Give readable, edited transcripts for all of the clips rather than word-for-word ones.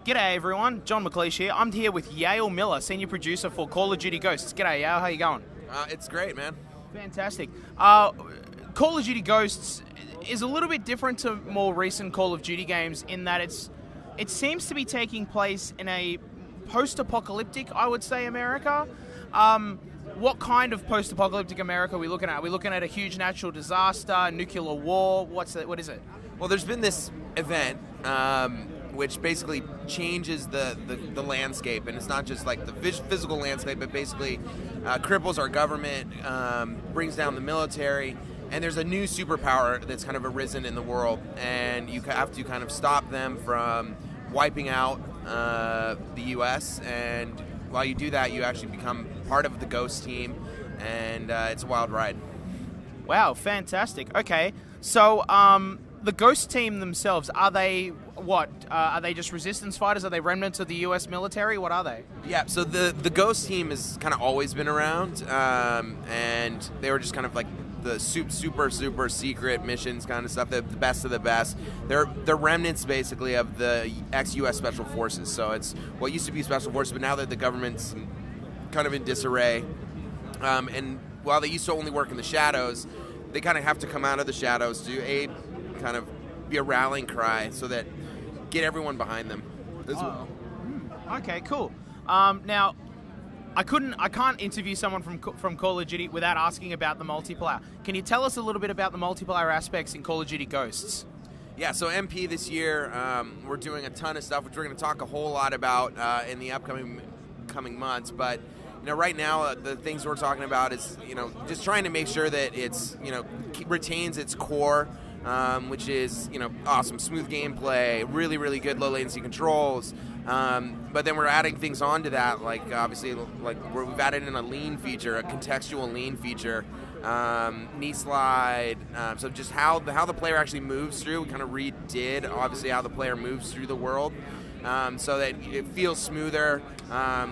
G'day everyone, John McLeish here. I'm here with Yale Miller, Senior Producer for Call of Duty Ghosts. G'day Yale, how you going? It's great, man. Fantastic. Call of Duty Ghosts is a little bit different to more recent Call of Duty games in that it seems to be taking place in a post-apocalyptic, I would say, America. What kind of post-apocalyptic America are we looking at? Are we looking at a huge natural disaster, nuclear war? What is it? Well, there's been this event which basically changes the landscape, and it's not just like the physical landscape, but basically cripples our government, brings down the military, and there's a new superpower that's kind of arisen in the world, and you have to kind of stop them from wiping out the U.S., and while you do that, you actually become part of the Ghost team, and it's a wild ride. Wow, fantastic. Okay, so the Ghost team themselves, are they what? Are they just resistance fighters? Are they remnants of the U.S. military? What are they? Yeah, so the Ghost team has kind of always been around, and they were just kind of like the super secret missions kind of stuff, the best of the best. They're remnants basically of the ex-U.S. Special Forces. So it's what used to be Special Forces, but now that the government's kind of in disarray, and while they used to only work in the shadows, they kind of have to come out of the shadows to kind of be a rallying cry so that get everyone behind them. Okay, cool. Now, I can't interview someone from Call of Duty without asking about the multiplayer. Can you tell us a little bit about the multiplayer aspects in Call of Duty Ghosts? Yeah, so MP this year, we're doing a ton of stuff, which we're going to talk a whole lot about in the upcoming months. But right now, the things we're talking about is just trying to make sure that it's retains its core. Which is, awesome, smooth gameplay, really, really good low latency controls. But then we're adding things onto that, like obviously, we've added in a lean feature, a contextual lean feature, knee slide. So just how the player actually moves through. We kind of redid, obviously, how the player moves through the world, so that it feels smoother.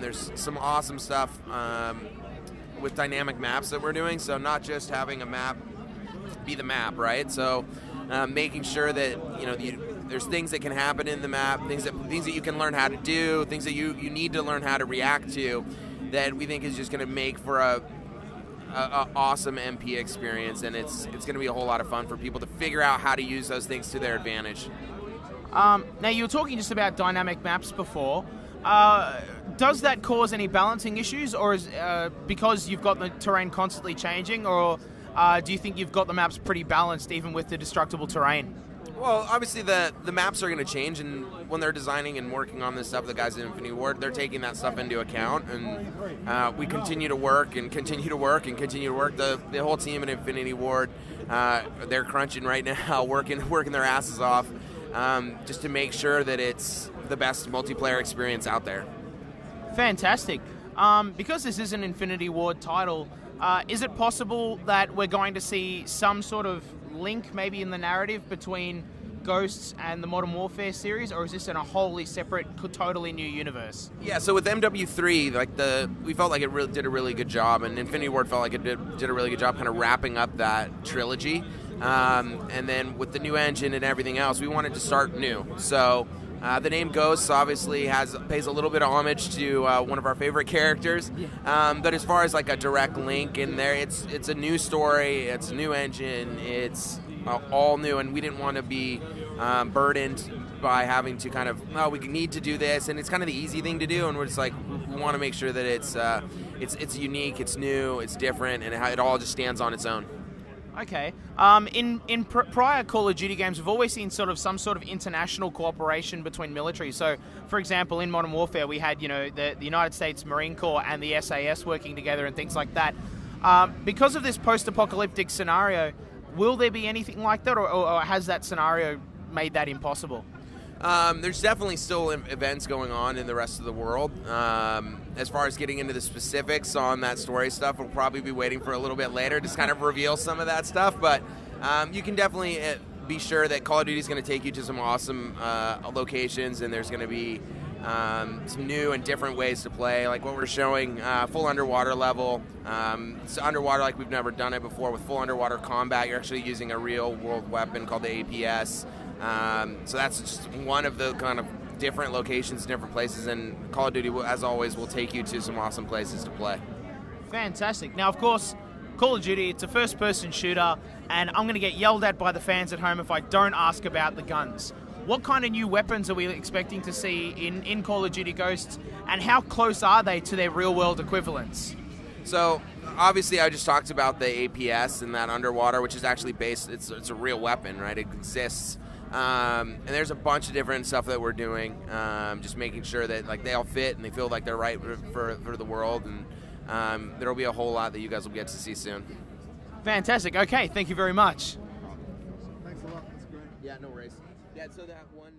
There's some awesome stuff with dynamic maps that we're doing. So not just having a map be the map, right? So making sure that there's things that can happen in the map, things that you can learn how to do, things that you need to learn how to react to, that we think is just going to make for a awesome MP experience, and it's going to be a whole lot of fun for people to figure out how to use those things to their advantage. Now, you were talking just about dynamic maps before. Does that cause any balancing issues, or is because you've got the terrain constantly changing, or do you think you've got the maps pretty balanced even with the destructible terrain? Well, obviously the maps are going to change, and when they're designing and working on this stuff, the guys at Infinity Ward, they're taking that stuff into account, and we continue to work and continue to work and continue to work. The whole team at Infinity Ward, they're crunching right now, working their asses off, just to make sure that it's the best multiplayer experience out there. Fantastic. Because this is an Infinity Ward title, is it possible that we're going to see some sort of link maybe in the narrative between Ghosts and the Modern Warfare series, or is this in a wholly separate, totally new universe? Yeah, so with MW3, we felt like it did a really good job, and Infinity Ward felt like it did a really good job kind of wrapping up that trilogy. And then with the new engine and everything else, we wanted to start new. So the name Ghosts obviously pays a little bit of homage to one of our favorite characters, but as far as like a direct link in there, it's a new story, it's a new engine, it's all new, and we didn't want to be burdened by having to kind of, we need to do this, and it's kind of the easy thing to do, and we're just like, we want to make sure that it's unique, it's new, it's different, and it all just stands on its own. Okay. In prior Call of Duty games, we've always seen some sort of international cooperation between militaries. So, for example, in Modern Warfare, we had the United States Marine Corps and the SAS working together and things like that. Because of this post-apocalyptic scenario, will there be anything like that, or has that scenario made that impossible? There's definitely still events going on in the rest of the world. As far as getting into the specifics on that story stuff, we'll probably be waiting for a little bit later to kind of reveal some of that stuff. But you can definitely be sure that Call of Duty is going to take you to some awesome locations, and there's going to be some new and different ways to play, like what we're showing, full underwater level. It's underwater like we've never done it before, with full underwater combat. You're actually using a real world weapon called the APS. So that's just one of the kind of different locations, different places, and Call of Duty, as always, will take you to some awesome places to play. Fantastic. Now, of course, Call of Duty, it's a first-person shooter, and I'm going to get yelled at by the fans at home if I don't ask about the guns. What kind of new weapons are we expecting to see in Call of Duty Ghosts, and how close are they to their real-world equivalents? So, obviously, I just talked about the APS and that underwater, which is actually based, it's a real weapon, right? It exists. And there's a bunch of different stuff that we're doing, just making sure that like they all fit and they feel like they're right for the world, and there'll be a whole lot that you guys will get to see soon. Fantastic. Okay, thank you very much. Thanks a lot. That's great. Yeah, no worries. Yeah, so that one...